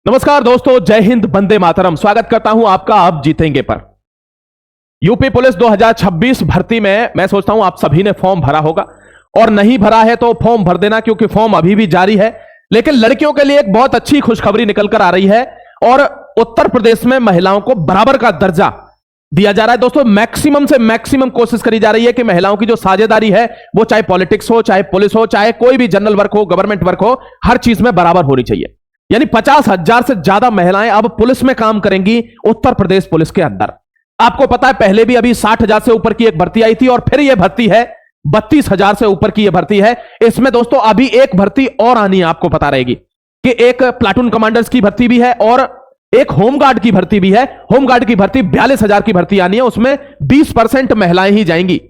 नमस्कार दोस्तों, जय हिंद, वंदे मातरम। स्वागत करता हूं आपका अब जीतेंगे पर। यूपी पुलिस 2026 भर्ती में मैं सोचता हूं आप सभी ने फॉर्म भरा होगा, और नहीं भरा है तो फॉर्म भर देना, क्योंकि फॉर्म अभी भी जारी है। लेकिन लड़कियों के लिए एक बहुत अच्छी खुशखबरी निकल कर आ रही है, और उत्तर प्रदेश में महिलाओं को बराबर का दर्जा दिया जा रहा है। दोस्तों, मैक्सिमम से मैक्सिमम कोशिश करी जा रही है कि महिलाओं की जो साझेदारी है, वो चाहे पॉलिटिक्स हो, चाहे पुलिस हो, चाहे कोई भी जनरल वर्क हो, गवर्नमेंट वर्क हो, हर चीज में बराबर होनी चाहिए। यानी 50,000 से ज्यादा महिलाएं अब पुलिस में काम करेंगी उत्तर प्रदेश पुलिस के अंदर। आपको पता है पहले भी अभी 60,000 से ऊपर की एक भर्ती आई थी, और फिर यह भर्ती है 32,000 से ऊपर की यह भर्ती है। इसमें दोस्तों अभी एक भर्ती और आनी है, आपको पता रहेगी कि एक प्लाटून कमांडर्स की भर्ती भी है और एक होमगार्ड की भर्ती भी है। होमगार्ड की भर्ती 42,000 की भर्ती आनी है, उसमें 20% महिलाएं ही जाएंगी,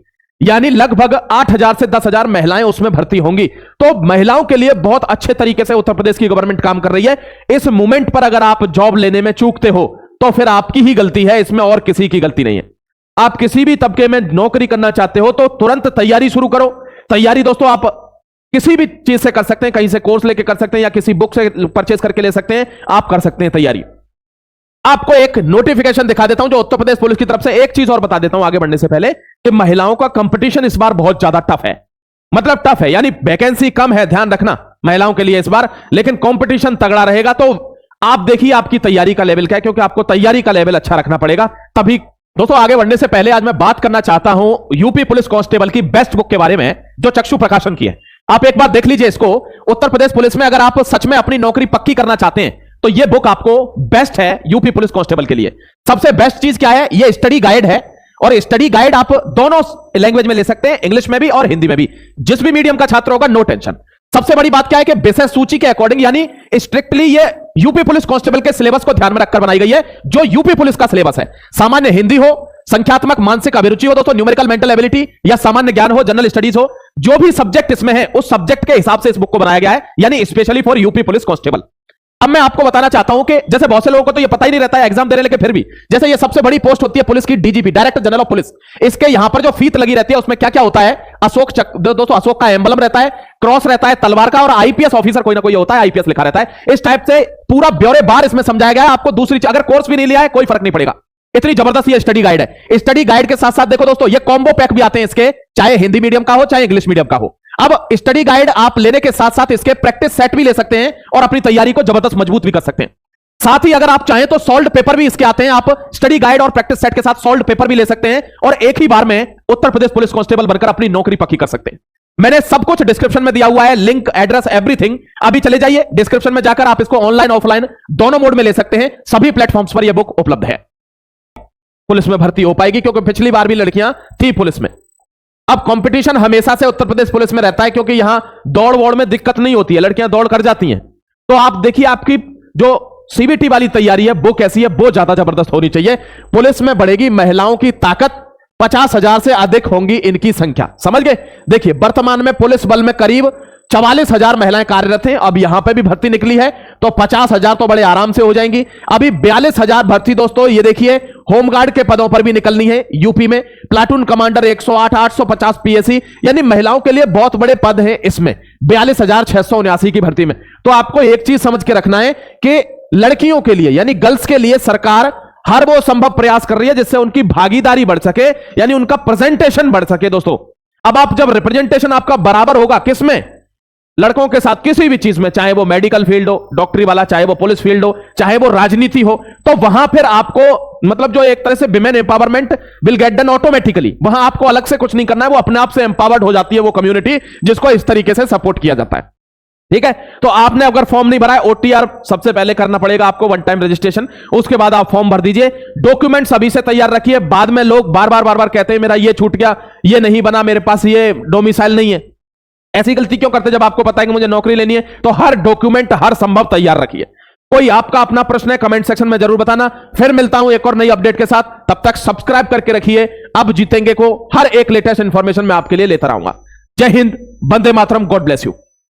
यानी लगभग 8,000 से 10,000 महिलाएं उसमें भर्ती होंगी। तो महिलाओं के लिए बहुत अच्छे तरीके से उत्तर प्रदेश की गवर्नमेंट काम कर रही है। इस मूवमेंट पर अगर आप जॉब लेने में चूकते हो तो फिर आपकी ही गलती है, इसमें और किसी की गलती नहीं है। आप किसी भी तबके में नौकरी करना चाहते हो तो तुरंत तैयारी शुरू करो। तैयारी दोस्तों आप किसी भी चीज से कर सकते हैं, कहीं से कोर्स लेके कर सकते हैं, या किसी बुक से परचेस करके ले सकते हैं, आप कर सकते हैं तैयारी। आपको एक नोटिफिकेशन दिखा देता हूं जो उत्तर प्रदेश पुलिस की तरफ से। एक चीज और बता देता हूं आगे बढ़ने से पहले, कि महिलाओं का कंपटीशन इस बार बहुत ज्यादा टफ है। मतलब टफ है यानी वैकेंसी कम है, ध्यान रखना महिलाओं के लिए इस बार, लेकिन कंपटीशन तगड़ा रहेगा। तो आप देखिए आपकी तैयारी का लेवल क्या है, क्योंकि आपको तैयारी का लेवल अच्छा रखना पड़ेगा तभी। दोस्तों, आगे बढ़ने से पहले आज मैं बात करना चाहता हूं यूपी पुलिस कांस्टेबल की बेस्ट बुक के बारे में, जो चक्षु प्रकाशन की है। आप एक बार देख लीजिए इसको। उत्तर प्रदेश पुलिस में अगर आप सच में अपनी नौकरी पक्की करना चाहते हैं तो यह बुक आपको बेस्ट है यूपी पुलिस कांस्टेबल के लिए। सबसे बेस्ट चीज क्या है, यह स्टडी गाइड है, और स्टडी गाइड आप दोनों लैंग्वेज में ले सकते हैं, इंग्लिश में भी और हिंदी में भी। जिस भी मीडियम का छात्र होगा, नो टेंशन। सबसे बड़ी बात क्या है कि विषय सूची के अकॉर्डिंग, यानी स्ट्रिक्टली ये यूपी पुलिस कांस्टेबल के सिलेबस को ध्यान में रखकर बनाई गई है, जो यूपी पुलिस का सिलेबस है। सामान्य हिंदी हो, संख्यात्मक मानसिक अभिरुचि हो, दोस्तों न्यूमेरिकल मेंटल एबिलिटी, या सामान्य ज्ञान हो, जनरल स्टडीज हो, जो भी सब्जेक्ट इसमें है उस सब्जेक्ट के हिसाब से इस बुक को बनाया गया है, यानी specially for UP police constable. अब मैं आपको बताना चाहता हूं कि जैसे बहुत से लोगों को तो ये पता ही नहीं रहता है एग्जाम देने लेके, फिर भी जैसे ये सबसे बड़ी पोस्ट होती है पुलिस की, DGP, director general of police. इसके यहां पर जो फीत लगी रहती है उसमें क्या क्या होता है, अशोक चक्र, दोस्तों अशोक का एम्बलम रहता है, क्रॉस रहता है, तलवार का, और आईपीएस ऑफिसर कोई ना कोई होता है, आईपीएस लिखा रहता है। इस टाइप से पूरा ब्यौरेवार इसमें समझाया गया है। आपको दूसरी, अगर कोर्स भी नहीं लिया है कोई फर्क नहीं पड़ेगा, इतनी जबरदस्त ये स्टडी गाइड है। स्टडी गाइड के साथ साथ देखो दोस्तों, ये कॉम्बो पैक भी आते हैं इसके, चाहे हिंदी मीडियम का हो चाहे इंग्लिश मीडियम का हो। अब स्टडी गाइड आप लेने के साथ साथ इसके प्रैक्टिस सेट भी ले सकते हैं, और अपनी तैयारी को जबरदस्त मजबूत भी कर सकते हैं। साथ ही अगर आप चाहें तो सॉल्व पेपर भी इसके आते हैं। आप स्टडी गाइड और प्रैक्टिस सेट के साथ सॉल्व पेपर भी ले सकते हैं, और एक ही बार में उत्तर प्रदेश पुलिस कांस्टेबल बनकर अपनी नौकरी पक्की कर सकते हैं। मैंने सब कुछ डिस्क्रिप्शन में दिया हुआ है, लिंक, एड्रेस, एवरीथिंग। अभी चले जाइए डिस्क्रिप्शन में जाकर आप इसको ऑनलाइन ऑफलाइन दोनों मोड में ले सकते हैं। सभी प्लेटफॉर्म्स पर यह बुक उपलब्ध है। पुलिस में भर्ती हो पाएगी, क्योंकि पिछली बार भी लड़कियां थी पुलिस में। अब कंपटीशन हमेशा से उत्तर प्रदेश पुलिस में रहता है, क्योंकि यहां दौड़ वोड़ में दिक्कत नहीं होती है, लड़कियां दौड़ कर जाती हैं। तो आप देखिए आपकी जो सीबीटी वाली तैयारी है वो कैसी है, वो ज्यादा जबरदस्त होनी चाहिए। पुलिस में बढ़ेगी महिलाओं की ताकत, 50,000 से अधिक होंगी इनकी संख्या, समझ गए। देखिए वर्तमान में पुलिस बल में करीब 44,000 महिलाएं कार्यरत हैं। अब यहां पे भी भर्ती निकली है तो 50,000 तो बड़े आराम से हो जाएंगी। अभी 42,000 भर्ती दोस्तों ये देखिए होमगार्ड के पदों पर भी निकलनी है यूपी में। प्लाटून कमांडर 108, 850 पीएससी, यानी महिलाओं के लिए बहुत बड़े पद हैं इसमें, 42,679 की भर्ती में। तो आपको एक चीज समझ के रखना है कि लड़कियों के लिए, यानी गर्ल्स के लिए सरकार हर वो संभव प्रयास कर रही है जिससे उनकी भागीदारी बढ़ सके, यानी उनका प्रेजेंटेशन बढ़ सके। दोस्तों अब आप जब रिप्रेजेंटेशन आपका बराबर होगा, किसमें, लड़कों के साथ किसी भी चीज में, चाहे वो मेडिकल फील्ड हो, डॉक्टरी वाला, चाहे वो पुलिस फील्ड हो, चाहे वो राजनीति हो, तो वहां फिर आपको मतलब जो एक तरह से women empowerment will get done automatically. वहां आपको अलग से कुछ नहीं करना है, वो अपने आप से एम्पावर्ड हो जाती है वो कम्युनिटी, जिसको इस तरीके से सपोर्ट किया जाता है। ठीक है, तो आपने अगर फॉर्म नहीं भरा है, ओटीआर सबसे पहले करना पड़ेगा आपको, वन टाइम रजिस्ट्रेशन, उसके बाद आप फॉर्म भर दीजिए। डॉक्यूमेंट्स अभी से तैयार रखिए, बाद में लोग बार बार कहते हैं मेरा ये छूट गया, ये नहीं बना, मेरे पास ये डोमिसाइल नहीं है। ऐसी गलती क्यों करते जब आपको पता है कि मुझे नौकरी लेनी है? तो हर डॉक्यूमेंट हर संभव तैयार रखिए। कोई आपका अपना प्रश्न है कमेंट सेक्शन में जरूर बताना। फिर मिलता हूं एक और नई अपडेट के साथ, तब तक सब्सक्राइब करके रखिए अब जीतेंगे को। हर एक लेटेस्ट इंफॉर्मेशन मैं आपके लिए लेकर आऊंगा। जय Hind, Vande Mataram, God bless you.